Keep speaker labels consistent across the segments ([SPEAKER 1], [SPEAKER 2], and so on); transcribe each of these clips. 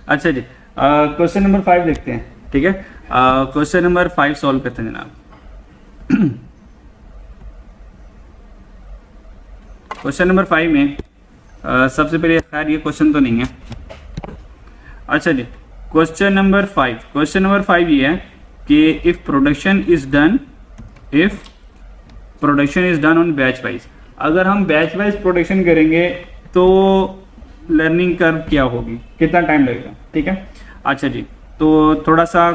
[SPEAKER 1] अच्छा जी, question number 5 देखते हैं। ठीक है, क्वेश्चन नंबर 5 सॉल्व करते हैं जनाब। क्वेश्चन नंबर 5 में सबसे पहले खैर ये क्वेश्चन तो नहीं है। अच्छा जी, क्वेश्चन नंबर 5 ये है कि if production is done on batch wise, अगर हम बैच वाइज प्रोडक्शन करेंगे तो लर्निंग कर्व क्या होगी, कितना टाइम लगेगा। ठीक है, अच्छा जी, तो थोड़ा सा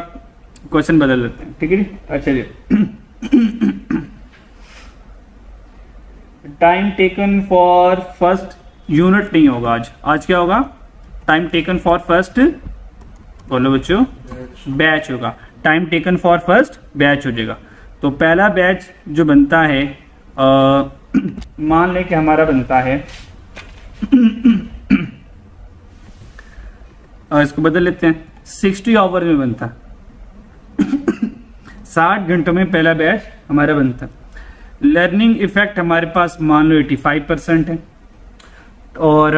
[SPEAKER 1] क्वेश्चन बदल लेते हैं। ठीक है जी, अच्छा जी। Time taken for first unit नहीं होगा आज क्या होगा, टाइम टेकन फॉर फर्स्ट, बोलो बच्चों, बैच होगा। Time taken for first batch हो जाएगा। तो पहला बैच जो बनता है, मान लें कि हमारा बनता है इसको बदल लेते हैं, 60 आवर में बनता है। 60 घंटों में पहला बैच हमारा बनता है। लर्निंग इफेक्ट हमारे पास मान लो 85% है। और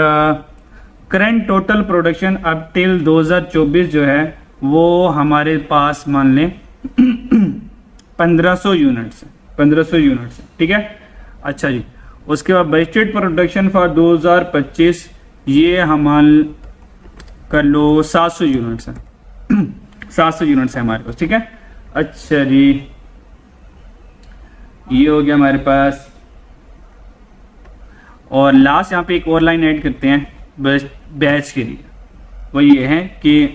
[SPEAKER 1] करंट टोटल प्रोडक्शन अब टिल 2024 जो है वो हमारे पास मान लें 1500 यूनिट्स है। 1500 यूनिट्स है। ठीक है, अच्छा जी, उसके बाद बजटेड प्रोडक्शन फॉर 2025 ये हम कर लो 700 यूनिट्स है। 700 यूनिट्स है हमारे पास। ठीक है, अच्छा जी, ये हो गया हमारे पास। और लास्ट यहाँ पे एक और लाइन ऐड करते हैं बैच के लिए, वो ये है कि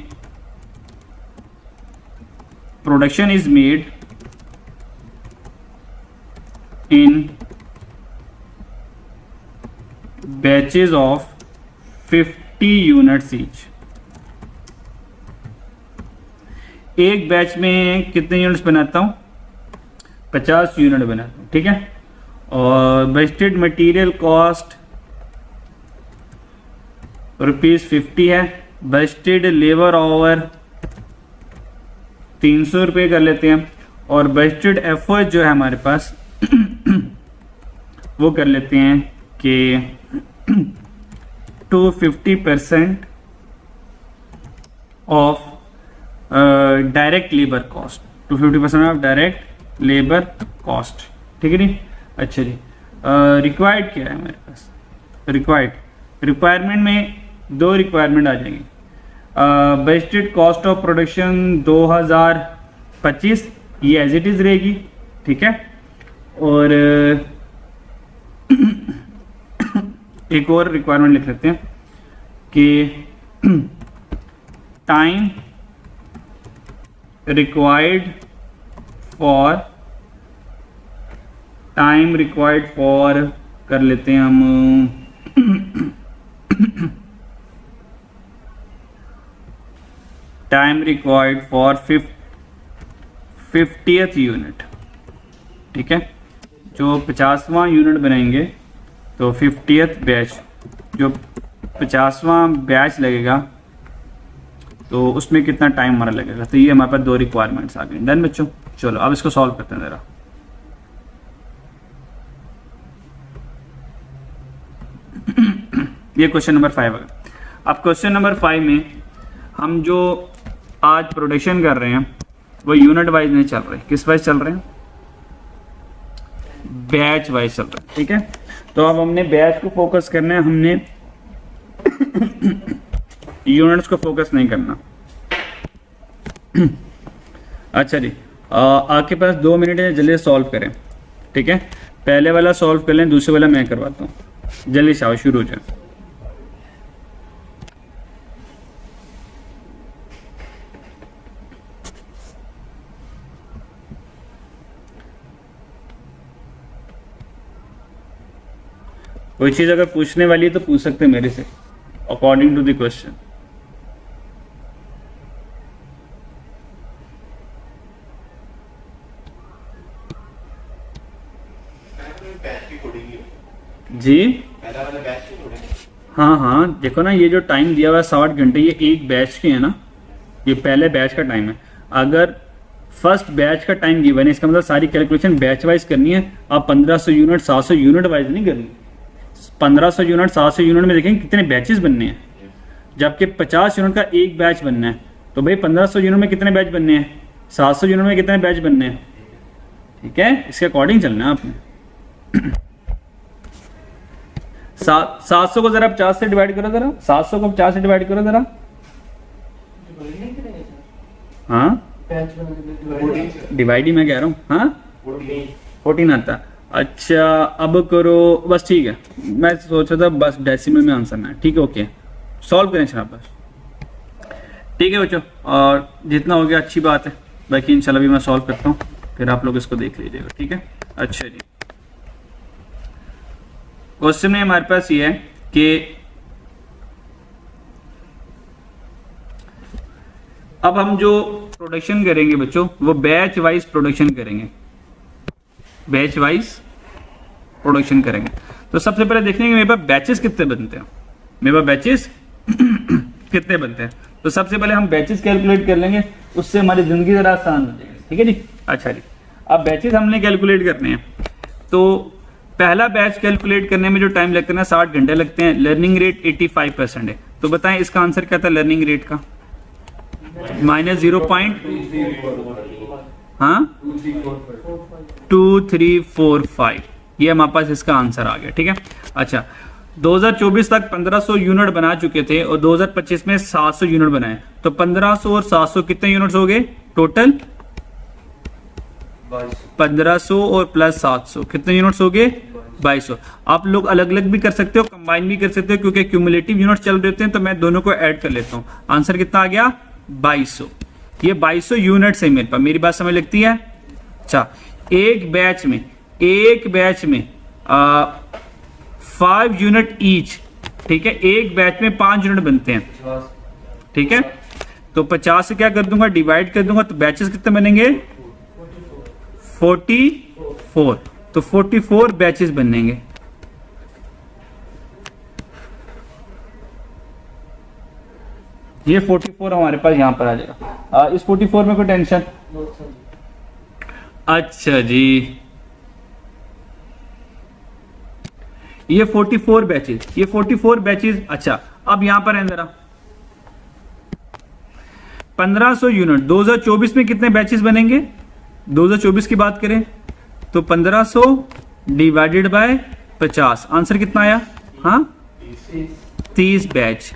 [SPEAKER 1] production is made in batches of 50 units each. एक बैच में कितने यूनिट्स बनाता हूं, 50 यूनिट बनाता हूं। ठीक है, और बजटेड मटेरियल कॉस्ट ₹50 है। बजटेड लेबर आवर 300 रुपये कर लेते हैं। और बजटेड एफर्ट जो है हमारे पास वो कर लेते हैं कि 250% of direct labour cost. 250% of direct labour cost. ठीक है जी, अच्छा जी। रिक्वायर्ड क्या है हमारे पास, रिक्वायरमेंट में 2 रिक्वायरमेंट आ जाएंगी। बजटेड कॉस्ट ऑफ प्रोडक्शन 2025 ये एज इट इज रहेगी। ठीक है, और एक और रिक्वायरमेंट लिख लेते हैं कि टाइम रिक्वायर्ड फॉर कर लेते हैं हम time required for 50th unit. ठीक है, जो 50वां यूनिट बनाएंगे तो 50th बैच, जो 50वां बैच लगेगा तो उसमें कितना टाइम हमारा लगेगा। तो ये हमारे पास 2 रिक्वायरमेंट्स आ गई। डन बच्चों, चलो अब इसको सॉल्व करते हैं ज़रा। ये क्वेश्चन नंबर 5 है। अब क्वेश्चन नंबर 5 में हम जो आज प्रोडक्शन कर रहे हैं वो यूनिट वाइज नहीं चल रहे, किस वाइज चल रहे हैं, बैच वाइज चल रहे हैं। ठीक है, तो अब हमने बैच को फोकस करना है, हमने यूनिट्स को फोकस नहीं करना। अच्छा जी, आपके पास 2 मिनट है, जल्दी सॉल्व करें। ठीक है, पहले वाला सॉल्व कर लें, दूसरे वाला मैं करवाता हूँ। जल्दी से आओ, शुरू हो जाए। कोई चीज़ अगर पूछने वाली है तो पूछ सकते हैं मेरे से, अकॉर्डिंग टू द क्वेश्चन। जी हाँ, देखो ना, ये जो टाइम दिया हुआ है 60 घंटे, ये एक बैच के है ना, ये पहले बैच का टाइम है। अगर फर्स्ट बैच का टाइम गिवन है, इसका मतलब सारी कैलकुलेशन बैच वाइज करनी है। आप 1500 यूनिट 700 यूनिट वाइज नहीं करनी। 1500 यूनिट 700 यूनिट में देखेंगे कितने बैचेस बनने हैं। जबकि 50 यूनिट का एक बैच बनना है, तो भाई 1500 यूनिट में कितने बैच बनने हैं, 700 यूनिट में कितने बैच बनने हैं, ठीक है, इसके अकॉर्डिंग चलना है आपने। 700 को जरा 50 से डिवाइड करो, जरा 700 को 50 से डिवाइड करो जरा। हाँ डिवाइड ही मैं कह रहा हूँ, हाँ 14 आता है। अच्छा अब करो, बस ठीक है, मैं सोच रहा था बस डेसिमल में आंसर ना, ठीक है ओके, सॉल्व करें शाबाश, ठीक है बच्चों, और जितना हो गया अच्छी बात है, बाकी इंशाल्लाह भी मैं सॉल्व करता हूँ, फिर आप लोग इसको देख लीजिएगा, ठीक है। अच्छा जी, क्वेश्चन में हमारे पास ये है कि अब हम जो प्रोडक्शन करेंगे बच्चों वो बैच वाइज प्रोडक्शन करेंगे, बैच वाइज प्रोडक्शन करेंगे। तो सबसे पहले देखेंगे मेरे पास बैचेस कितने बनते हैं, मेरे पास बैचेस कितने बनते हैं। तो सबसे पहले हम बैचेस कैलकुलेट कर लेंगे, उससे हमारी जिंदगी जरा आसान हो जाएगी, ठीक है जी। अच्छा जी, अब बैचेस हमने कैलकुलेट करने हैं, तो पहला बैच कैलकुलेट करने में जो टाइम लगता है ना 60 घंटे लगते हैं, लर्निंग रेट 85% है। तो बताएं इसका आंसर क्या था लर्निंग रेट का, -0. हाँ 2345, ये हमारे पास इसका आंसर आ गया, ठीक है। अच्छा 2024 तक 1500 यूनिट बना चुके थे और 2025 में 700 यूनिट बनाए, तो 1500 और 700 कितने यूनिट्स हो गए टोटल, 1500 और प्लस 700 कितने यूनिट्स हो गए 2200। आप लोग अलग अलग भी कर सकते हो, कंबाइन भी कर सकते हो, क्योंकि क्यूमुलेटिव यूनिट चल रहे हैं, तो मैं दोनों को ऐड कर लेता हूँ। आंसर कितना आ गया 2200, ये 2200 यूनिट्स है मेरे पास, मेरी बात समझ लगती है। अच्छा एक बैच में 5 यूनिट ईच, ठीक है, एक बैच में 5 यूनिट बनते हैं, ठीक है। तो 50 से क्या कर दूंगा डिवाइड कर दूंगा, तो बैचेस कितने बनेंगे 44, तो 44 बैचेस बनेंगे। ये 44 हमारे पास यहां पर आ जाएगा। इस 44 में कोई टेंशन, अच्छा जी ये 44 बैचेस, ये 44 बैचेस। अच्छा अब यहां पर है जरा 1500 यूनिट, 2024 में कितने बैचेस बनेंगे, 2024 की बात करें तो 1500 डिवाइडेड बाय 50, आंसर कितना आया, हाँ 30 बैच।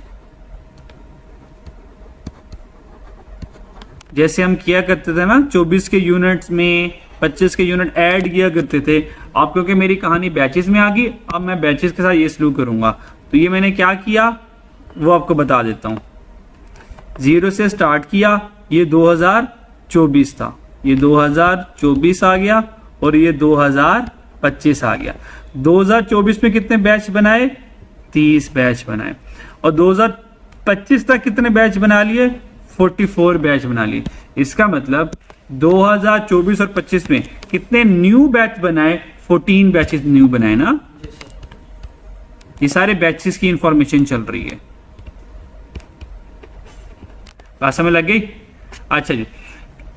[SPEAKER 1] जैसे हम किया करते थे ना 24 के यूनिट्स में 25 के यूनिट ऐड किया करते थे, आप क्योंकि मेरी कहानी बैचेस में आ गई, अब मैं बैचेस के साथ ये सलूक करूंगा। तो ये मैंने क्या किया वो आपको बता देता हूं, 0 से स्टार्ट किया, ये 2024 था, ये 2024 आ गया और ये 2025 आ गया। 2024 में कितने बैच बनाए 30 बैच बनाए, और 2025 तक कितने बैच बना लिए 44 बैच बना लिए। इसका मतलब 2024 और 25 में कितने न्यू बैच बनाए 14 बैचेस न्यू बनाए ना। ये सारे बैचेस की इंफॉर्मेशन चल रही है, बात समझ लग गई। अच्छा जी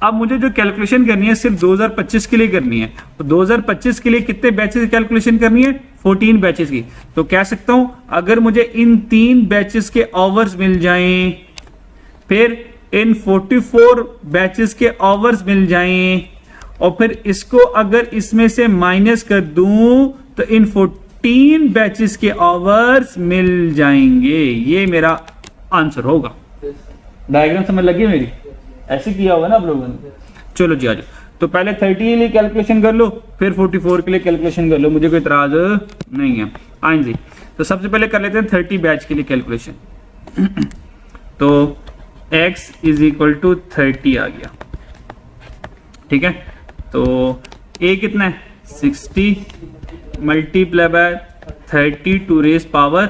[SPEAKER 1] अब मुझे जो कैलकुलेशन करनी है सिर्फ 2025 के लिए करनी है, तो 2025 के लिए कितने बैचेस की कैलकुलेशन करनी है 14 बैचेस की। तो कह सकता हूं अगर मुझे इन 3 बैचेस के आवर्स मिल जाएं, फिर इन 44 बैचेस के आवर्स मिल जाएं, और फिर इसको अगर इसमें से माइनस कर दूं तो इन 14 बैचेस के आवर्स मिल जाएंगे। ये मेरा आंसर होगा। डायग्राम समझ लगी मेरी, ऐसे किया होगा ना आप लोगों ने। चलो जी आ जाओ, तो पहले 30 के लिए कैलकुलेशन कर लो, फिर 44 के लिए कैलकुलेशन कर लो, मुझे कोई इतराज नहीं है। आए जी, तो सबसे पहले कर लेते हैं 30 बैच के लिए कैलकुलेशन। तो x इज इक्वल टू 30 आ गया, ठीक है। तो a कितना है 60 multiply by 30 to raise power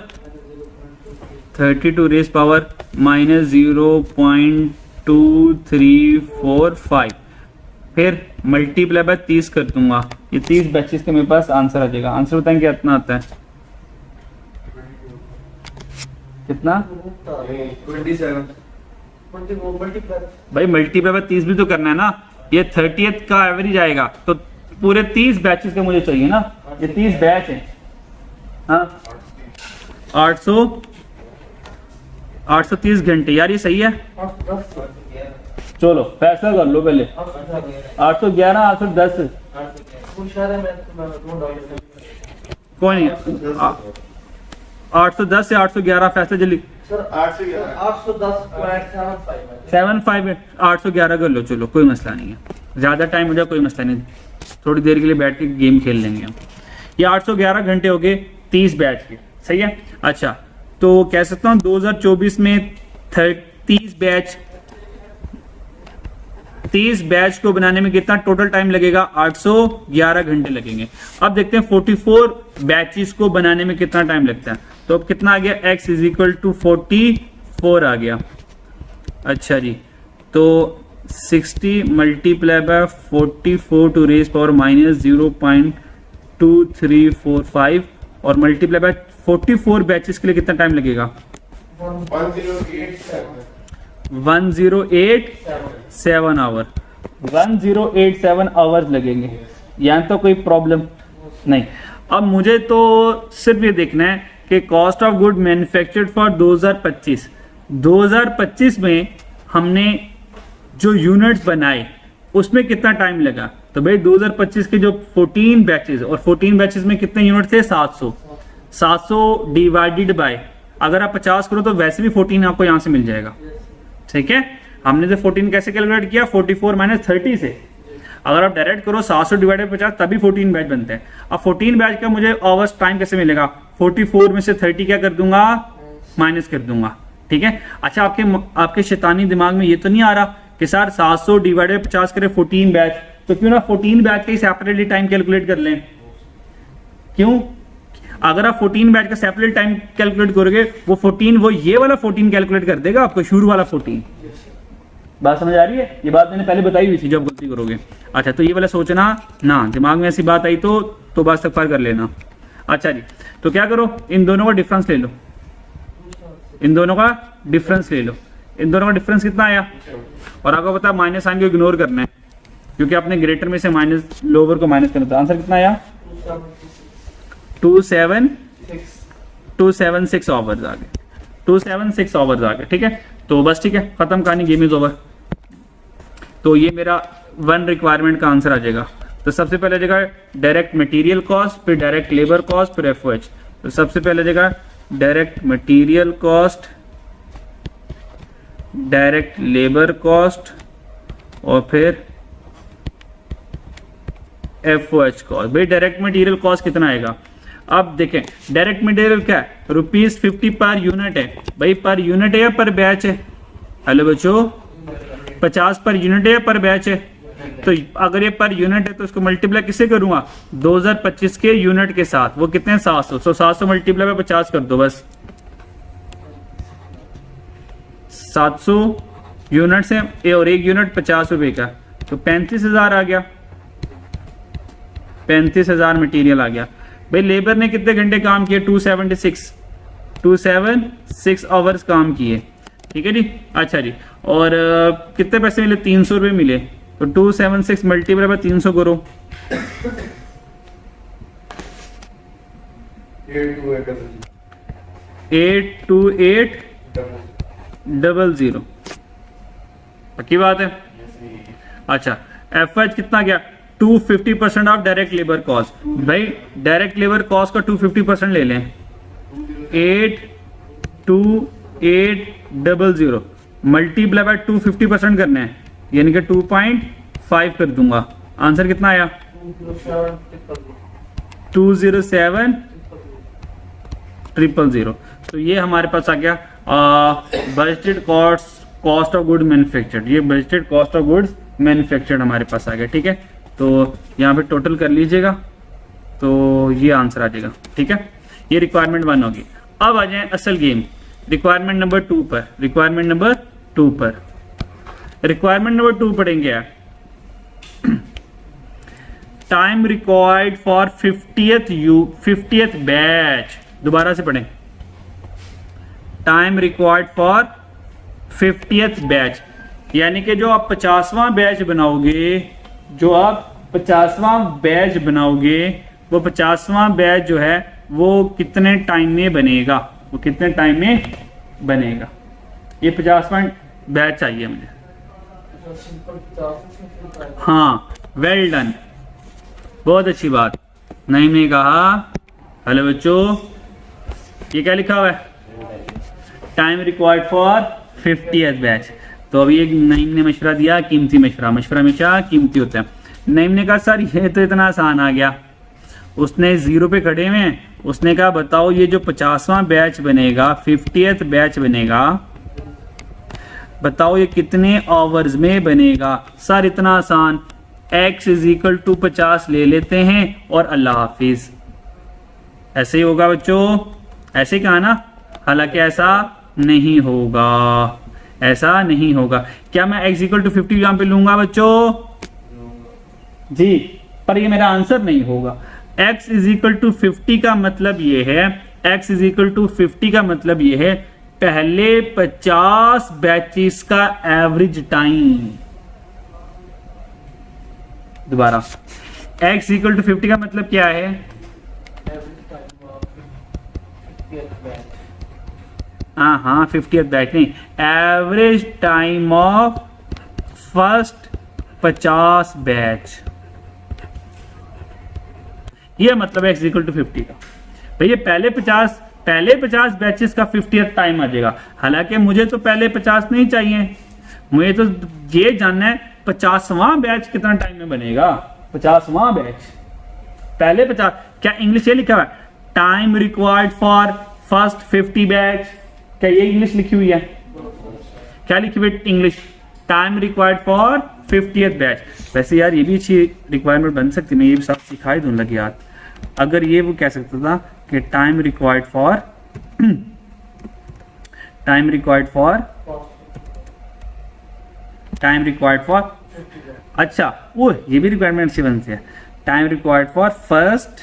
[SPEAKER 1] -0.2345, फिर मल्टीप्लाई बाय 30 कर दूंगा, ये 30 बैचेस के मेरे पास आंसर आ जाएगा। आंसर बताएं क्या इतना आता है, कितना
[SPEAKER 2] 27।
[SPEAKER 1] भाई मल्टीप्लाई बाय 30 भी तो करना है ना, ये 30th का एवरेज आएगा, तो पूरे 30 बैचेस का मुझे चाहिए ना, ये 30 बैच है, हाँ 800 830 घंटे यार, ये सही है। चलो फैसला कर लो पहले। 811, 810, कोई नहीं, 810 या 811, फैसला जल्दी।
[SPEAKER 2] सर
[SPEAKER 1] 75 811 कर लो, चलो कोई मसला नहीं है, ज़्यादा टाइम हो जाए कोई मसला नहीं, थोड़ी देर के लिए बैठ के गेम खेल लेंगे हम। ये 811 घंटे हो गए 30 बैच के, सही है। अच्छा तो कह सकता हूँ 2024 में 30 बैच को बनाने में कितना टोटल टाइम लगेगा? 811 घंटे लगेंगे। अब देखते हैं 44 बैचेस को बनाने में कितना टाइम लगता है। तो अब कितना आ गया? x इज इक्वल टू 44 आ गया। अच्छा जी, तो 60 multiply by 44 to raise power minus 0.2345 और मल्टीप्लाई बाय 44 बैचेस के लिए कितना टाइम लगेगा? 1087 आवर, 1087 आवर्स लगेंगे। यहाँ तो कोई प्रॉब्लम नहीं। अब मुझे तो सिर्फ ये देखना है कि cost of good manufactured for 2025 में हमने जो यूनिट्स बनाए उसमें कितना टाइम लगा। तो भाई 2025 के जो 14 बैचेस और 14 बैचेस में कितने यूनिट थे? 700 डिवाइडेड बाय, अगर आप 50 करो तो वैसे भी 14 आपको यहाँ से मिल जाएगा। ठीक है, हमने जो 14 कैसे कैलकुलेट किया? 44 माइनस 30 से। अगर आप डायरेक्ट करो 700 डिवाइडेड 50 तभी 14 बैच बनते हैं। अब 14 बैच का मुझे आवर्स टाइम कैसे मिलेगा? 44 में से 30 क्या कर दूंगा? माइनस कर दूंगा। ठीक है। अच्छा आपके शैतानी दिमाग में ये तो नहीं आ रहा कि सर 700 डिवाइडेड 50 करे 14 बैच, तो क्यों ना 14 बैच का ही सेपरेटली टाइम कैलकुलेट कर लें? क्यों? अगर आप 14 बैच का सेपरेट टाइम कैलकुलेट करोगे वो 14 वो ये वाला 14 कैलकुलेट कर देगा आपको, शुरू वाला 14। बात समझ आ रही है? ये बात मैंने पहले बताई हुई थी जब गलती करोगे। अच्छा तो ये वाला सोचना ना, दिमाग में ऐसी बात आई तो बात इस्तगफार कर लेना। अच्छा जी, तो क्या करो, इन दोनों का डिफरेंस ले लो, इन दोनों का डिफरेंस ले लो। इन दोनों का डिफरेंस कितना आया? और आपको पता है माइनस साइन को इग्नोर करना है क्योंकि आपने ग्रेटर में से माइनस लोअर को माइनस करना था। आंसर कितना आया? 276 आवर्स आ गए, 276 आवर्स आ गए। ठीक है, तो बस ठीक है, खत्म कहानी, गेम इज ओवर। तो ये मेरा 1 रिक्वायरमेंट का आंसर आ जाएगा। तो सबसे पहले जगह डायरेक्ट मटेरियल कॉस्ट, फिर डायरेक्ट लेबर कॉस्ट, फिर एफओएच। तो सबसे पहले जगह direct material cost, direct labour cost और फिर एफओएच कॉस्ट। भाई डायरेक्ट मटेरियल कॉस्ट कितना आएगा? अब देखें डायरेक्ट मटेरियल क्या है? ₹50 पर यूनिट है। भाई पर यूनिट है या पर बैच है? हेलो बच्चों, 50 पर यूनिट है या पर बैच है? तो अगर ये पर यूनिट है तो इसको मल्टीप्लाई किससे करूंगा? 2025 के यूनिट के साथ। वो कितने हैं? 700। तो 700 मल्टीप्लाई बाय 50 कर दो बस। 700 यूनिट्स है और एक यूनिट 50 रुपए का, तो 35,000 आ गया। 35,000 मटेरियल आ गया। भाई लेबर ने कितने घंटे काम किए? 276 आवर्स काम किए। ठीक है जी। अच्छा जी, और कितने पैसे मिले? 300 रुपये मिले। तो 276 मल्टीप्लाई बाय 300 करो। 82800। पक्की बात है? अच्छा एफएच कितना गया? 250% ऑफ डायरेक्ट लेबर कॉस्ट। भाई डायरेक्ट लेबर कॉस्ट का 250% ले लें। 82800 मल्टीप्लाई बाय 250% करना है, यानी कि 2.5 कर दूंगा। आंसर कितना आया? 207,000। तो ये हमारे पास आ गया budgeted cost of good manufactured. ये budgeted cost of goods manufactured हमारे पास आ गया। ठीक है, तो यहाँ पे टोटल कर लीजिएगा तो ये आंसर आ जाएगा। ठीक है, ये रिक्वायरमेंट 1 होगी। अब आ जाए असल गेम, रिक्वायरमेंट नंबर 2 पर। रिक्वायरमेंट नंबर 2 पर, रिक्वायरमेंट नंबर 2 पढ़ेंगे आप। Time required for 50th batch. दोबारा से पढ़ें, time required for 50th batch, यानी कि जो आप 50वां बैच बनाओगे, जो आप 50वां बैच बनाओगे, वो 50वां बैच जो है वो कितने टाइम में बनेगा? वो कितने टाइम में बनेगा? ये 50वां बैच चाहिए मुझे। हाँ, वेल डन, बहुत अच्छी बात। नईम ने कहा हेलो बच्चों, ये क्या लिखा हुआ है? Time required for 50th batch. तो अभी एक नईम ने मशवरा दिया, कीमती मशवरा, मशवरा हमेशा कीमती होता है। नईम ने कहा सर ये तो इतना आसान आ गया। उसने 0 पे खड़े हुए हैं, उसने कहा बताओ ये जो 50वां बैच बनेगा, 50th बैच बनेगा, बताओ ये कितने आवर्स में बनेगा? सर इतना आसान, x = 50 ले लेते हैं और अल्लाह हाफिज। ऐसे ही होगा बच्चों, ऐसे कहा ना? हालांकि ऐसा नहीं होगा, ऐसा नहीं होगा। क्या मैं x = 50 यहां पे लूंगा बच्चों? जी, पर ये मेरा आंसर नहीं होगा। x = 50 का मतलब ये है, x = 50 का मतलब ये है पहले 50 बैचेस का एवरेज टाइम। दोबारा, x = 50 का मतलब क्या है? हाँ 50th बैच नहीं, average time of first 50 batch. ये मतलब है x = 50 का। भैया पहले 50 बैचेस का 50th टाइम आ जाएगा। हालांकि मुझे तो पहले 50 नहीं चाहिए, मुझे तो ये जानना है 50वां बैच कितना टाइम में बनेगा। 50वां बैच, पहले 50। क्या इंग्लिश ये लिखा हुआ है? Time required for first 50 batch. क्या ये इंग्लिश लिखी हुई है? क्या लिखी हुई English? Time required for 50th batch. वैसे यार ये भी अच्छी रिक्वायरमेंट बन सकती है, मैं ये भी सब सिखाई दूं लगे यार। अगर ये वो कह सकता था कि टाइम रिक्वायर्ड फॉर अच्छा, वो ये भी रिक्वायरमेंट से बनती है। Time required for first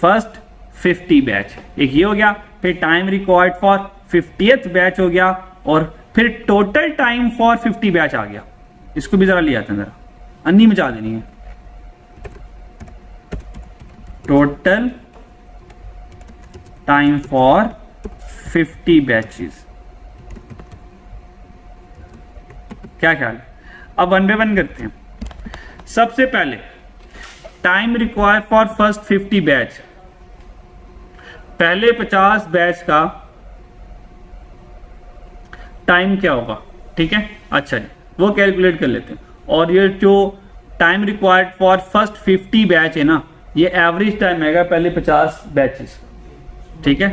[SPEAKER 1] 50 batch, एक ये हो गया। फिर time required for 50th batch हो गया, और फिर टोटल टाइम फॉर 50 बैच आ गया। इसको भी जरा ले आते हैं, जरा अन्नी मचा देनी है। Total time for 50 batches. क्या ख्याल है? अब 1 बाय 1 करते हैं। सबसे पहले time required for first 50 batch, पहले 50 बैच का टाइम क्या होगा? ठीक है, अच्छा जी, वो कैलकुलेट कर लेते हैं। और ये जो time required for first 50 batch है ना, ये एवरेज टाइम आएगा पहले 50 बैचेस। ठीक है,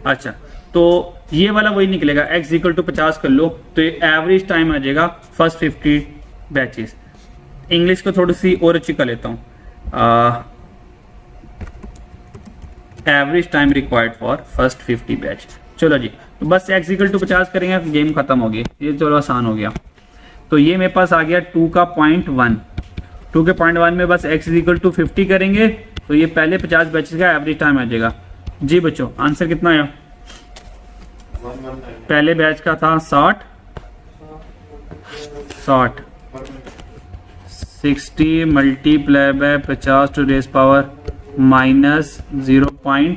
[SPEAKER 1] अच्छा, तो ये वाला वही निकलेगा, x = 50 कर लो तो ये एवरेज टाइम आ जाएगा फर्स्ट 50 बैचेस। इंग्लिश को थोड़ी सी और अच्छी कर लेता हूँ, average time required for first 50 batch. चलो जी, तो बस x = 50 करेंगे, गेम खत्म हो गया। ये चलो आसान हो गया। तो ये मेरे पास आ गया 2 का 0.1। 2 के 0.1 में बस x = 50 करेंगे तो ये पहले 50 बैचेस का एवरेज टाइम आ जाएगा। जी बच्चों, आंसर कितना आया? पहले बैच का था 60 60 multiply by 50 to raise power minus 0.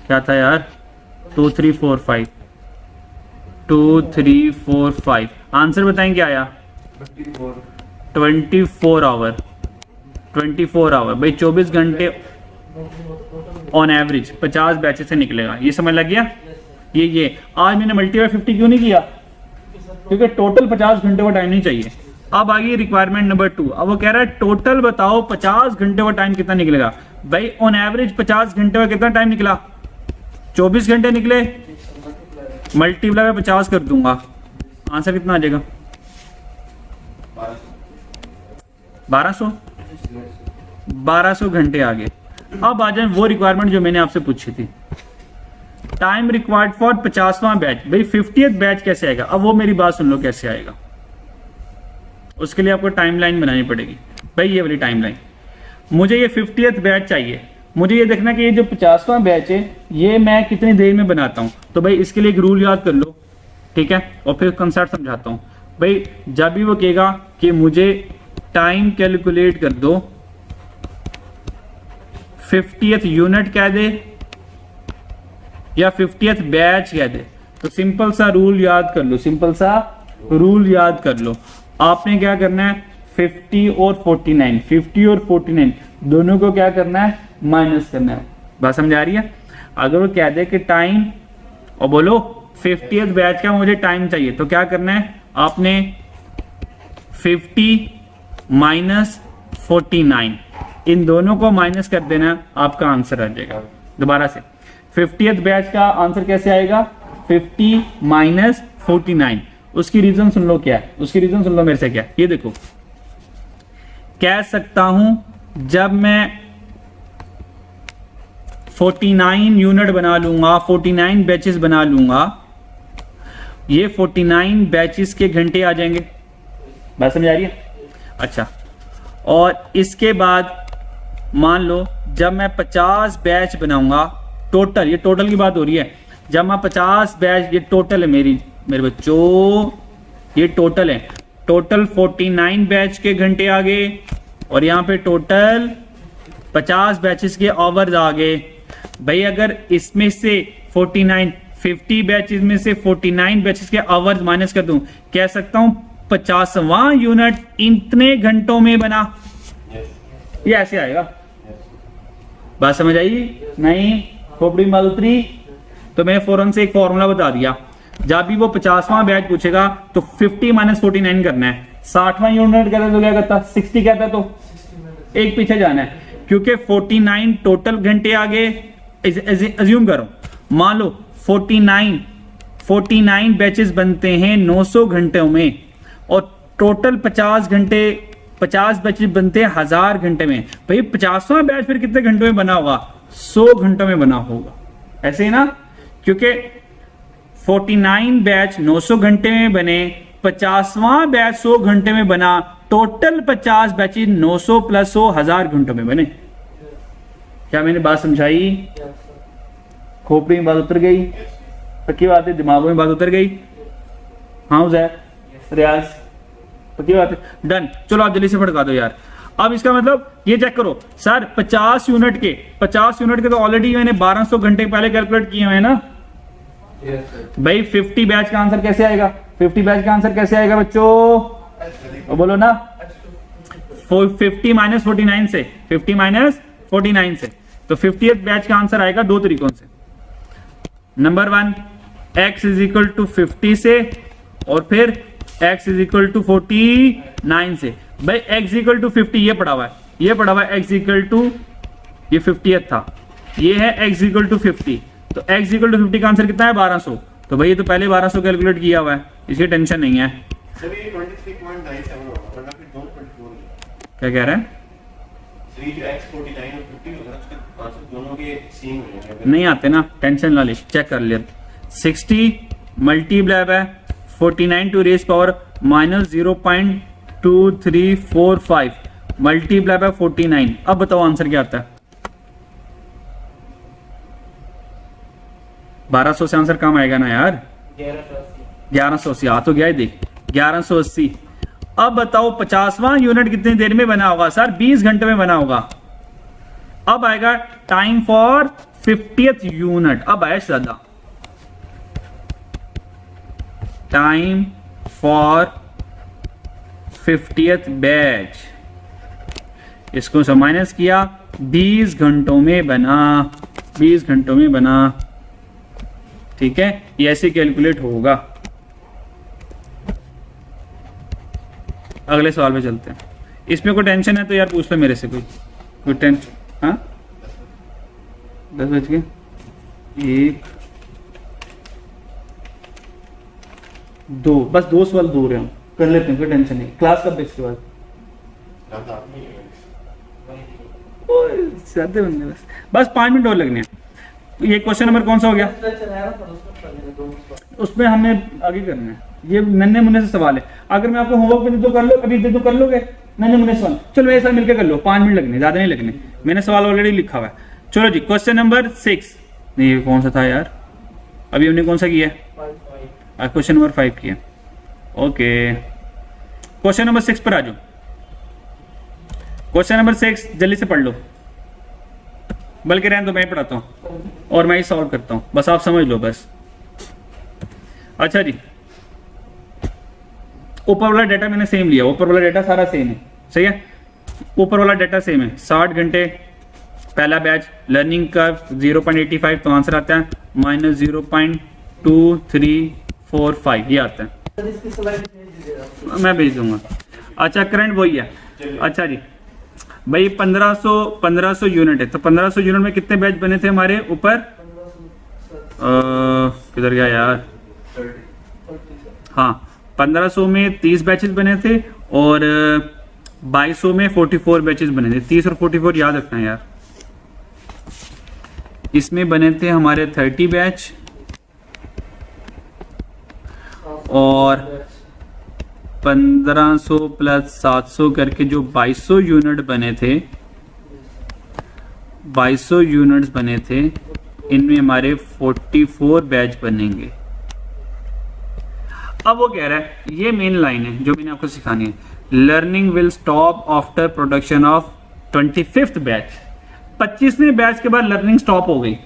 [SPEAKER 1] क्या था यार? 2345। आंसर बताएं क्या आया? 24 आवर। 24 आवर भाई, 24 घंटे ऑन एवरेज 50 बैचेस से निकलेगा। ये समझ लग गया? ये आज मैंने मल्टीप्लाई 50 क्यों नहीं किया? क्योंकि टोटल 50 घंटे का टाइम नहीं चाहिए। अब आ गई रिक्वायरमेंट नंबर 2। अब वो कह रहा है टोटल बताओ 50 घंटे का टाइम कितना निकलेगा। भाई ऑन एवरेज 50 घंटे का कितना टाइम निकला? 24 घंटे निकले, मल्टीप्लाई 50 कर दूंगा, आंसर कितना आ जाएगा? 1200 घंटे आ गए। अब आ जाए वो रिक्वायरमेंट जो मैंने आपसे पूछी थी, टाइम रिक्वायर्ड फॉर 50वां बैच। भाई 50th बैच कैसे आएगा? अब वो मेरी बात सुन लो, कैसे आएगा। उसके लिए आपको टाइमलाइन बनानी पड़ेगी। भाई ये वाली टाइमलाइन, मुझे ये 50th बैच चाहिए। मुझे ये देखना कि ये जो 50वां बैच है ये मैं कितनी देर में बनाता हूँ। तो भाई इसके लिए एक रूल याद कर लो, ठीक है, और फिर कंसेप्ट समझाता हूँ। भाई जब भी वो कहेगा कि मुझे टाइम कैलकुलेट कर दो, 50th यूनिट कह दे या 50th बैच कह दे, तो सिंपल सा रूल याद कर लो, सिंपल सा रूल याद कर लो। आपने क्या करना है, 50 और 49, 50 और 49 दोनों को क्या करना है, माइनस करना है। बात समझ आ रही है? अगर वो कह दे कि टाइम, और बोलो 50th बैच का मुझे टाइम चाहिए, तो क्या करना है, आपने 50 माइनस 49 इन दोनों को माइनस कर देना, आपका आंसर आ जाएगा। दोबारा से 50th बैच का आंसर कैसे आएगा, 50 माइनस 49। उसकी रीजन सुन लो क्या है, उसकी रीजन सुन लो मेरे से क्या है। ये देखो, कह सकता हूं जब मैं 49 यूनिट बना लूंगा, 49 बैचेस बना लूंगा, ये 49 बैचेस के घंटे आ जाएंगे। बात समझ आ रही है? अच्छा, और इसके बाद मान लो जब मैं 50 बैच बनाऊंगा, टोटल, ये टोटल की बात हो रही है, जब मैं 50 बैच, ये टोटल है मेरे बच्चों, ये टोटल है, टोटल 49 बैच के घंटे आ गए, और यहाँ पे टोटल 50 बैचेस के आवर्स आ गए। भाई अगर इसमें से 50 बैचेस में से 49 बैचेस के आवर्स माइनस कर दूं, कह सकता हूं 50वां यूनिट इतने घंटों में बना। ये ऐसे आएगा। बात समझ आई? नहीं? खोपड़ी में बात उतरी? तो मैंने फौरन से एक फॉर्मूला बता दिया, जब भी वो 50वां बैच पूछेगा तो 50 माइनस 49 करना है। 60वां यूनिट कहता तो क्या करता, 60 कहता तो एक पीछे जाना है, क्योंकि 49 टोटल घंटे आ गए। अज्यूम करो, मान लो 49 बैचेस बनते हैं 900 घंटों में, और टोटल 50 बैचेस बनते हैं 1000 घंटे में। भाई 50वां बैच फिर कितने घंटों में बना होगा, 100 घंटों में बना होगा। ऐसे ही ना, क्योंकि 49 बैच 900 घंटे में बने, 50वां बैच 100 घंटे में बना, टोटल 50 बैचेस 900 प्लस 100 1000 घंटों में बने। क्या मैंने बात समझाई? खोपड़ी में बात उतर गई? पक्की बात है? दिमागों में बात उतर गई? हाँ उज़ैर, रियाज, पक्की बात है? डन। चलो आप जल्दी से फटका दो यार। अब इसका मतलब ये चेक करो सर, 50 यूनिट के तो ऑलरेडी मैंने 1200 घंटे पहले कैलकुलेट किए हुए हैं ना। भाई 50 बैच का आंसर कैसे आएगा, 50 बैच का आंसर कैसे आएगा बच्चों, बोलो ना। 50 माइनस 49 से, 50 माइनस 49 से, तो 50th बैच का आंसर आएगा दो तरीकों से। Number 1, x is equal to 50 से, और फिर x इज इक्वल टू 49 से। भाई x इक्वल टू 50 ये पढ़ा हुआ है, x इक्वल टू, ये 50th था, ये है x इक्वल टू 50, तो x इक्वल टू 50 का आंसर कितना है, 1200। तो भाई ये तो पहले 1200 कैलकुलेट किया हुआ है, इसकी टेंशन नहीं है। क्या कह रहे हैं? नहीं आते ना, टेंशन ना ले, चेक कर ले। 60 multiply by 49 to raise power minus 0.2345 multiply by 49। अब बताओ आंसर क्या आता है? 1200 से आंसर कम आएगा ना यार, 1180 आ तो गया है, देख 1180। अब बताओ 50वां यूनिट कितनी देर में बना होगा सर, 20 घंटे में बना होगा। अब आएगा टाइम फॉर 50th यूनिट, अब आया ज्यादा, टाइम फॉर 50th बैच, इसको सब माइनस किया, 20 घंटों में बना, 20 घंटों में बना। ठीक है, ये ऐसे कैलकुलेट होगा। अगले सवाल पे चलते हैं। इसमें कोई टेंशन है तो यार पूछ लो मेरे से, कोई टेंशन? हाँ 10 बज गए, 1 2, बस 2 सवाल दूर हैं, कर लेते हैं, कोई टेंशन नहीं। क्लास कब इसके बाद? सादे बंदे, बस 5 मिनट और लगने हैं। ये क्वेश्चन नंबर कौन सा हो गया? उसमें हमें आगे करना है, ये नन्हे मुन्ने से सवाल है। अगर मैं आपको होमवर्क पे दे दूं कर लो, कभी दे दूं कर लोगे? नन्हे मुन्ने सवाल, चलो मेरे साथ मिलकर कर लो, 5 मिनट लगने, ज्यादा नहीं लगने, मैंने सवाल ऑलरेडी लिखा हुआ है। चलो जी, क्वेश्चन नंबर 6, नहीं ये कौन सा था यार, अभी हमने कौन सा किया? क्वेश्चन नंबर 5 किया। ओके, क्वेश्चन नंबर 6 पर आ जाओ। क्वेश्चन नंबर 6 जल्दी से पढ़ लो। बल्कि रहने दो, मैं ही पढ़ाता हूँ और मैं ही सॉल्व करता हूँ, बस आप समझ लो बस। अच्छा जी, ऊपर वाला डाटा मैंने सेम लिया, ऊपर वाला डाटा सारा सेम है, सही है, ऊपर वाला डाटा सेम है। 60 घंटे पहला बैच, लर्निंग कर्व 0.85, तो आंसर आता है -0.2345, ये आता है, मैं भेज दूंगा। अच्छा, करंट वही है। अच्छा जी भाई, 1500 यूनिट है, तो 1500 यूनिट में कितने बैच बने थे हमारे ऊपर? किधर गया यार? हाँ, 1500 में 30 बैचेस बने थे और 2200 में 44 बैचेस बने थे। 30 और 44 याद रखना है यार। इसमें बने थे हमारे 30 बैच और 1500 प्लस 700 करके जो 2200 यूनिट बने थे, 2200 यूनिट्स बने थे, इनमें हमारे 44 बैच बनेंगे। अब वो कह रहा है, ये मेन लाइन है जो मैंने आपको सिखानी है, learning will stop after production of 25th batch. 25वें बैच के बाद लर्निंग स्टॉप हो गई,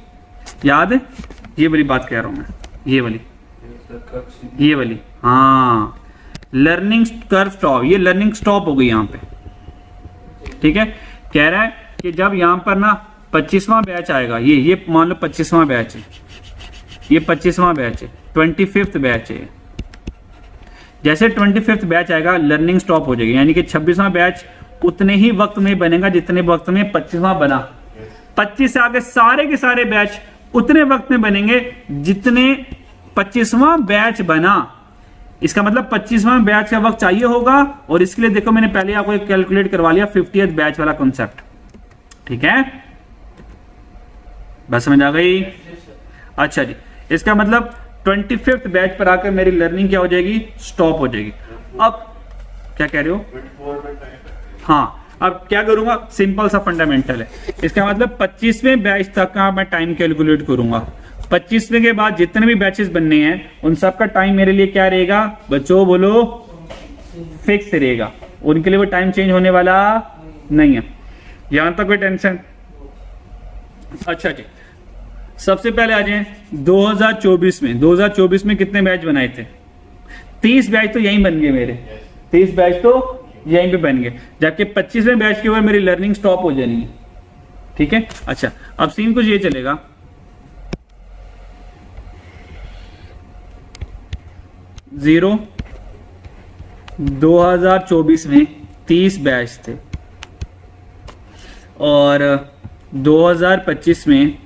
[SPEAKER 1] याद है? ये वाली बात कह रहा हूं मैं, ये वाली, हाँ, लर्निंग कर्व स्टॉप, ये लर्निंग स्टॉप हो गई यहाँ पे, ठीक है। कह रहा है कि जब यहाँ पर ना 25वां बैच आएगा, ये मान लो 25वां बैच है, ये 25वां बैच है, 25th बैच है, जैसे 25th बैच आएगा लर्निंग स्टॉप हो जाएगी, यानी कि 26वां बैच उतने ही वक्त में बनेगा जितने वक्त में 25वां बना। 25 से आगे सारे के सारे बैच उतने वक्त में बनेंगे जितने 25वां बैच बना। इसका मतलब 25वां बैच का वक्त चाहिए होगा, और इसके लिए देखो मैंने पहले आपको कैलकुलेट करवा लिया 50th बैच वाला कॉन्सेप्ट, ठीक है, बस समझ आ गई? अच्छा जी, इसका मतलब 25th बैच पर आकर मेरी लर्निंग क्या हो जाएगी? स्टॉप हो जाएगी। अब क्या कह रहे हो? हाँ, अब क्या करूंगा? सिंपल सा फंडामेंटल है। इसका मतलब 25वें बैच तक का मैं टाइम कैलकुलेट करूंगा। 25वें के बाद जितने भी बैचेस बनने हैं उन सब का टाइम मेरे लिए क्या रहेगा? बच्चों बोलो, फिक्स रहेगा, उनके लिए वो टाइम चेंज होने वाला नहीं है। यहां तक कोई टेंशन? अच्छा जी, सबसे पहले आ जाए 2024 में कितने बैच बनाए थे? 30 बैच तो यहीं बन गए मेरे, 30 बैच तो यहीं पे बन गए, जबकि 25वें बैच के ऊपर मेरी लर्निंग स्टॉप हो जानी है, ठीक है। अच्छा, अब सीन कुछ ये चलेगा, जीरो 2024 में 30 बैच थे और 2025 में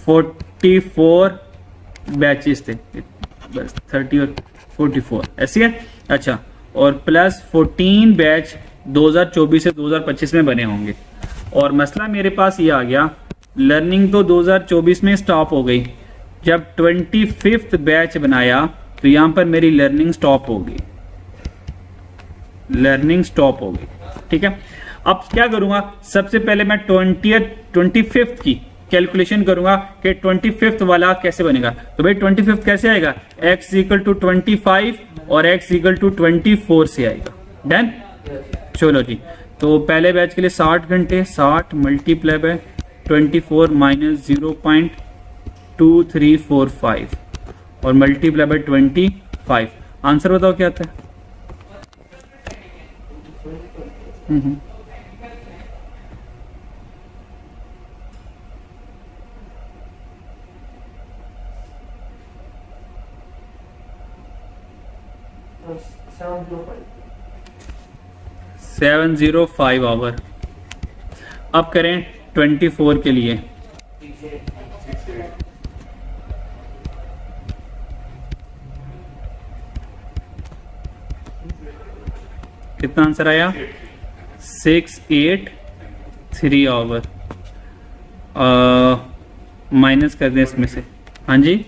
[SPEAKER 1] 44 बैचेस थे, बस 30 और 44 ऐसी है। अच्छा, और प्लस 14 बैच 2024 से 2025 में बने होंगे। और मसला मेरे पास ये आ गया, लर्निंग तो 2024 में स्टॉप हो गई, जब 25th बैच बनाया तो यहां पर मेरी लर्निंग स्टॉप होगी, ठीक है। अब क्या करूंगा? सबसे पहले मैं 25th की कैलकुलेशन करूंगा कि 25th वाला कैसे बनेगा। तो भाई 25th कैसे आएगा? x = 25 और x = 24 से आएगा। डन? चलो जी, तो पहले बैच के लिए 60 घंटे, 60 मल्टीप्लाई बाय 24 माइनस 0.2345 और मल्टीप्लाई बाय 25। आंसर बताओ क्या आता है? 705 आवर। अब करें 24 के लिए, कितना आंसर आया? 683 आवर। माइनस कर दें इसमें से, हाँ जी,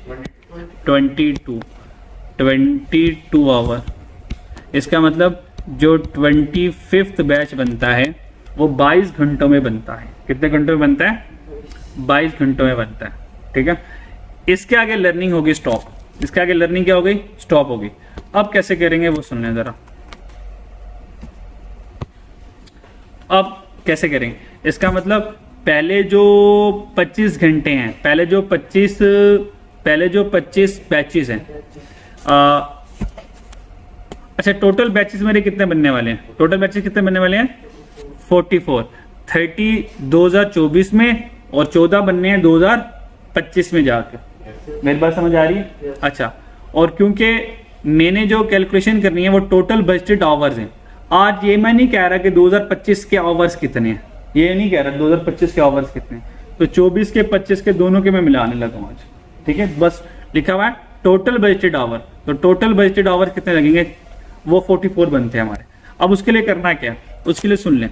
[SPEAKER 1] 22 आवर। इसका मतलब जो 25th बैच बनता है वो 22 घंटों में बनता है। कितने घंटों में बनता है? 22 घंटों में बनता है, ठीक है। इसके आगे लर्निंग होगी स्टॉप, इसके आगे लर्निंग क्या हो गई? स्टॉप होगी। अब कैसे करेंगे वो सुन लें जरा। अब कैसे करेंगे? इसका मतलब पहले जो 25 घंटे हैं, पहले जो 25 बैचेस हैं, अच्छा टोटल बैचेस मेरे कितने बनने वाले हैं? टोटल बैचेस कितने बनने वाले हैं? 44। 30 2024 में और 14 बनने हैं 2025 में जाकर। मेरी बात समझ आ रही है? अच्छा, और क्योंकि मैंने जो कैलकुलेशन करनी है वो टोटल बजटेड आवर्स हैं। आज ये मैं नहीं कह रहा कि 2025 के आवर्स कितने हैं, ये नहीं कह रहा 2025 के आवर्स कितने हैं, तो 24 के 25 के दोनों के मैं मिलाने लगा हूँ आज। ठीक है, बस लिखा हुआ है टोटल बजटेड आवर, तो टोटल बजटेड आवर कितने लगेंगे? वो 44 बनते हैं हमारे। अब उसके लिए करना क्या, उसके लिए सुन लें।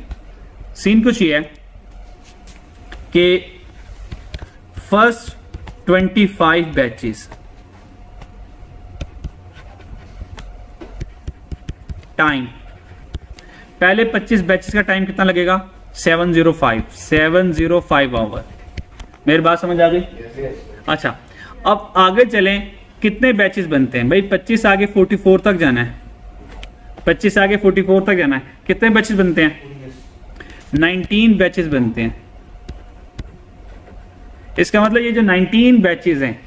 [SPEAKER 1] सीन कुछ ये है कि फर्स्ट 25 बैचेस टाइम, पहले 25 बैचेस का टाइम कितना लगेगा? 705 आवर। मेरी बात समझ आ गई? अच्छा, अब आगे चलें, कितने बैचेस बनते हैं भाई? 25 आगे 44 तक जाना है, 25 आगे 44 तक जाना है, कितने बैचेस बनते हैं? 19 बैचेस बनते हैं। इसका मतलब ये जो 19 बैचेस हैं,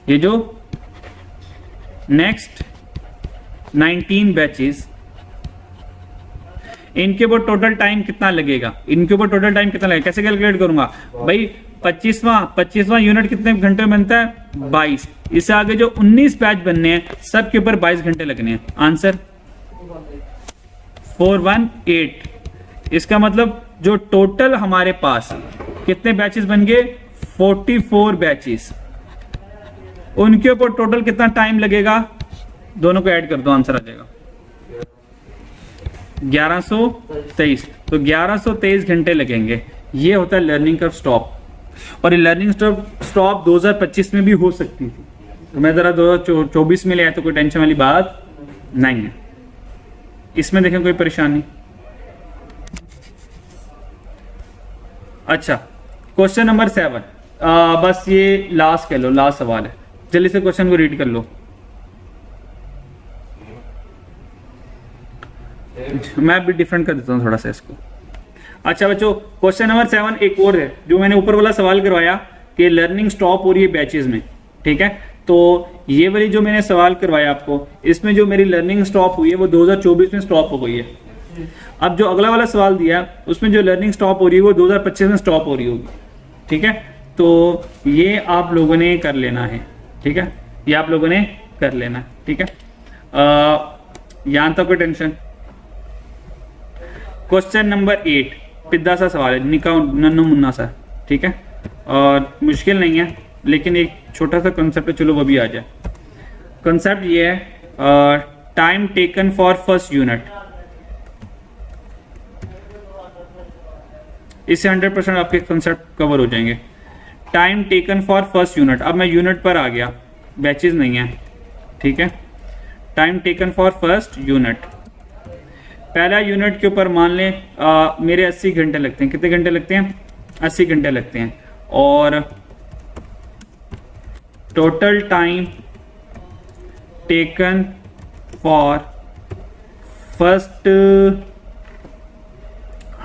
[SPEAKER 1] ये जो नेक्स्ट 19 बैचेस, इनके ऊपर टोटल टाइम कितना लगेगा? इनके ऊपर टोटल टाइम कितना लगेगा? कैसे कैलकुलेट करूंगा भाई? 25वां यूनिट कितने घंटे में बनता है? 22। इससे आगे जो 19 बैच बनने हैं सबके ऊपर 22 घंटे लगने हैं। आंसर 418। इसका मतलब जो टोटल हमारे पास कितने बैचेस बन गए? 44 बैचेस। उनके ऊपर टोटल कितना टाइम लगेगा? दोनों को ऐड कर दो, आंसर आ जाएगा 1123। तो 1123 घंटे लगेंगे। ये होता है लर्निंग कर्व स्टॉप, और ये लर्निंग स्टॉप 2025 में भी हो सकती थी, तो मैं जरा 2024 में ले आया, तो कोई टेंशन वाली बात नहीं है। इसमें देखें कोई परेशानी? अच्छा, क्वेश्चन नंबर 7, बस ये लास्ट कह लो, लास्ट सवाल है, जल्दी से क्वेश्चन को रीड कर लो। मैं भी डिफरेंट कर देता हूँ थोड़ा सा इसको। अच्छा बच्चों, क्वेश्चन नंबर 7 एक और है, जो मैंने ऊपर वाला सवाल करवाया कि लर्निंग स्टॉप हो रही है बैचेस में। ठीक है, तो ये वाली जो मैंने सवाल करवाया आपको, इसमें जो मेरी लर्निंग स्टॉप हुई है वो 2024 में स्टॉप हो गई है। अब जो अगला वाला सवाल दिया उसमें जो लर्निंग स्टॉप हो रही है वो 2025 में स्टॉप हो रही होगी। ठीक है, तो ये आप लोगों ने कर लेना है। ठीक है, ये आप लोगों ने कर लेना है। ठीक है, यहाँ तक कोई टेंशन? क्वेश्चन नंबर 8 पिद्दा सा सवाल है, निका नन्नो मुन्ना सा। ठीक है, और मुश्किल नहीं है, लेकिन एक छोटा सा कंसेप्ट है, चलो वो भी आ जाए। कंसेप्ट ये है time taken for first unit. इससे 100% आपके कंसेप्ट कवर हो जाएंगे। Time taken for first unit, अब मैं यूनिट पर आ गया, बैचेस नहीं है। ठीक है, time taken for first unit, पहला यूनिट के ऊपर मान लें मेरे 80 घंटे लगते हैं। कितने घंटे लगते हैं? 80 घंटे लगते हैं। और total time taken for first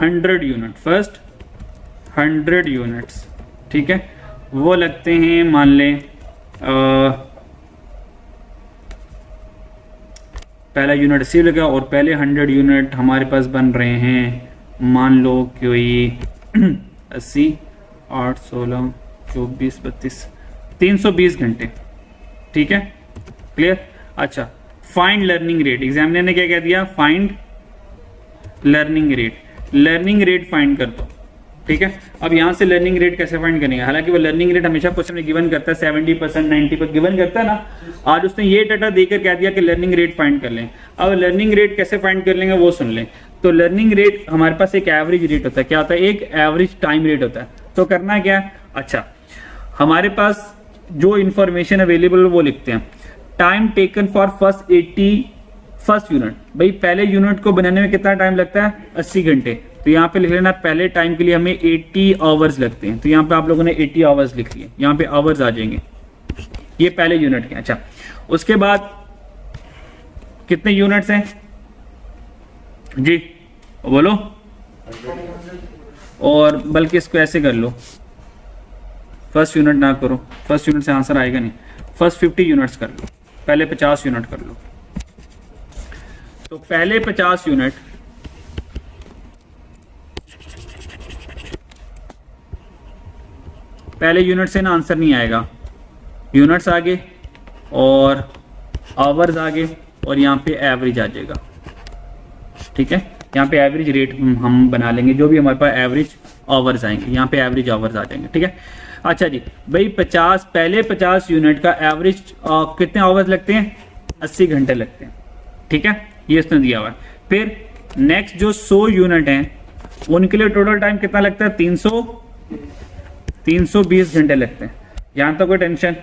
[SPEAKER 1] 100 unit, first 100 units, ठीक है, वो लगते हैं मान लें पहला यूनिट 80 लगा, और पहले 100 यूनिट हमारे पास बन रहे हैं, मान लो कि 80 8 16 24 32 320 घंटे। ठीक है, क्लियर? अच्छा, फाइंड लर्निंग रेट, एग्जामिनर ने क्या कह दिया? Find learning rate, learning rate find कर दो। ठीक है, अब यहाँ से लर्निंग रेट कैसे फाइंड करेंगे? हालांकि वो लर्निंग रेट हमेशा क्वेश्चन में गिवन करता है, 70% 90% गिवन करता है ना। आज उसने ये डाटा देकर कह दिया कि लर्निंग रेट फाइंड कर लें। अब लर्निंग रेट कैसे फाइंड कर लेंगे वो सुन लें। तो लर्निंग रेट हमारे पास एक एवरेज रेट होता है। क्या होता है? एक एवरेज टाइम रेट होता है। तो करना क्या है? अच्छा, हमारे पास जो इंफॉर्मेशन अवेलेबल वो लिखते हैं। Time taken for first unit, भाई पहले यूनिट को बनाने में कितना टाइम लगता है? 80 घंटे। तो यहाँ पे लिख लेना पहले टाइम के लिए हमें 80 आवर्स लगते हैं। तो यहाँ पे आप लोगों ने 80 आवर्स लिख लिए, यहाँ पे आवर्स आ जाएंगे, ये पहले यूनिट के। अच्छा, उसके बाद कितने यूनिट्स हैं जी? बोलो। और बल्कि इसको ऐसे कर लो, फर्स्ट यूनिट ना करो, फर्स्ट यूनिट से आंसर आएगा नहीं, फर्स्ट 50 यूनिट्स कर लो, पहले 50 यूनिट कर लो। तो पहले 50 यूनिट पहले यूनिट से ना आंसर नहीं आएगा, यूनिट्स आगे और आवर्स आगे और यहाँ पे एवरेज आ जाएगा। ठीक है, यहाँ पे एवरेज रेट हम बना लेंगे, जो भी हमारे पास एवरेज आवर्स आएंगे, यहाँ पे एवरेज आवर्स आ जाएंगे। ठीक है, अच्छा जी भाई, पहले 50 यूनिट का एवरेज कितने आवर्स लगते हैं? 80 घंटे लगते हैं। ठीक है, ये इसने दिया हुआ है। फिर नेक्स्ट जो 100 यूनिट हैं उनके लिए टोटल टाइम कितना लगता है? 320 घंटे लगते हैं। यहाँ तक कोई टेंशन?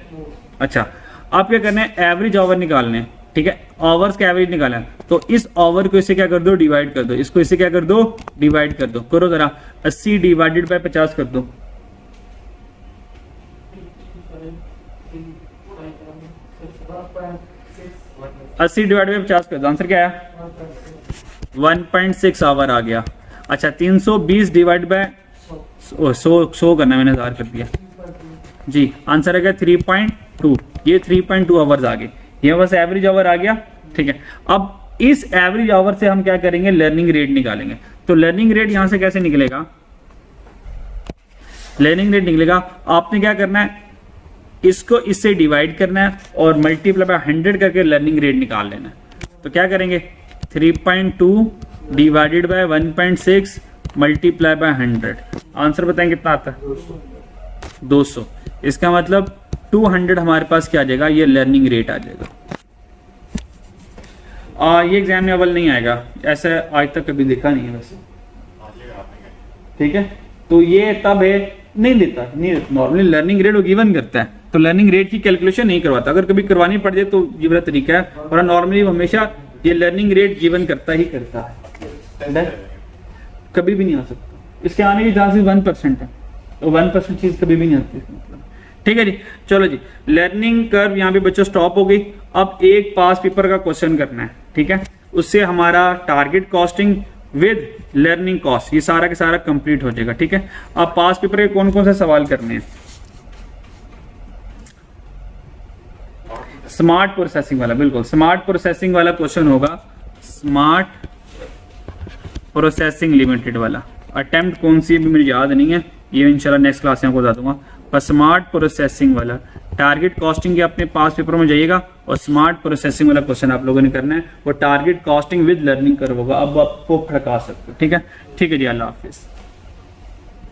[SPEAKER 1] अच्छा, आप क्या करना है, एवरेज आवर निकालने हैं। ठीक है, आवर्स का एवरेज निकालना है, तो इस आवर को इससे क्या कर दो, डिवाइड कर दो, इसको इससे क्या कर दो, डिवाइड कर दो। करो जरा, 80 डिवाइडेड बाय 50 कर दो। 80 डिवाइड बाय 50 कर दो, आंसर क्या आया? 1.6 आवर आ गया। अच्छा, 320 डिवाइड बाय 100 करना, मैंने 1000 कर दिया जी, आंसर आ गया 3.2। ये 3.2 आवर्स आ गए, ये बस एवरेज आवर आ गया। ठीक है, अब इस एवरेज आवर से हम क्या करेंगे, लर्निंग रेट निकालेंगे। तो लर्निंग रेट यहां से कैसे निकलेगा? लर्निंग रेट निकलेगा, आपने क्या करना है, इसको इससे डिवाइड करना है और मल्टीप्लाई बाय 100 करके लर्निंग रेट निकाल लेना है। तो क्या करेंगे, 3.2 divided by 1.6 multiply by 100, answer बताएं कितना आता है? 200। इसका मतलब 200 हमारे पास क्या आ जाएगा, ये लर्निंग रेट आ जाएगा। ये एग्जाम में अव्वल नहीं आएगा, ऐसा आज तक कभी देखा नहीं है वैसे। ठीक है, तो ये तब है, नहीं देता, नहीं, नॉर्मली लर्निंग रेट वो गिवन करता है, तो लर्निंग रेट की कैलकुलेशन नहीं करवाता। अगर कभी करवानी पड़ जाए तो ये बड़ा तरीका है, और नॉर्मली हमेशा ये लर्निंग रेट गिवन करता ही करता है, कभी भी नहीं आ सकता। इसके आने की चांसेस 1% है, तो 1% चीज कभी भी नहीं आती मतलब। ठीक है जी, चलो जी, लर्निंग कर्व यहाँ पे बच्चों स्टॉप हो गई। अब एक पास पेपर का क्वेश्चन करना है। ठीक है, उससे हमारा target costing with learning cost ये सारा का सारा कंप्लीट हो जाएगा। ठीक है, अब पास पेपर के कौन कौन से सवाल करने हैं? स्मार्ट प्रोसेसिंग वाला, बिल्कुल स्मार्ट प्रोसेसिंग वाला क्वेश्चन होगा, स्मार्ट प्रोसेसिंग लिमिटेड वाला। अटेम्प्ट कौन सी भी मुझे याद नहीं है, ये इंशाल्लाह नेक्स्ट क्लास में आपको बता दूंगा। पर स्मार्ट प्रोसेसिंग वाला टारगेट कॉस्टिंग के अपने पास पेपर में जाइएगा और स्मार्ट प्रोसेसिंग वाला क्वेश्चन आप लोगों ने करना है, वो target costing with learning curve होगा। अब आपको फड़का सकते हो। ठीक है जी, अल्लाह हाफिज।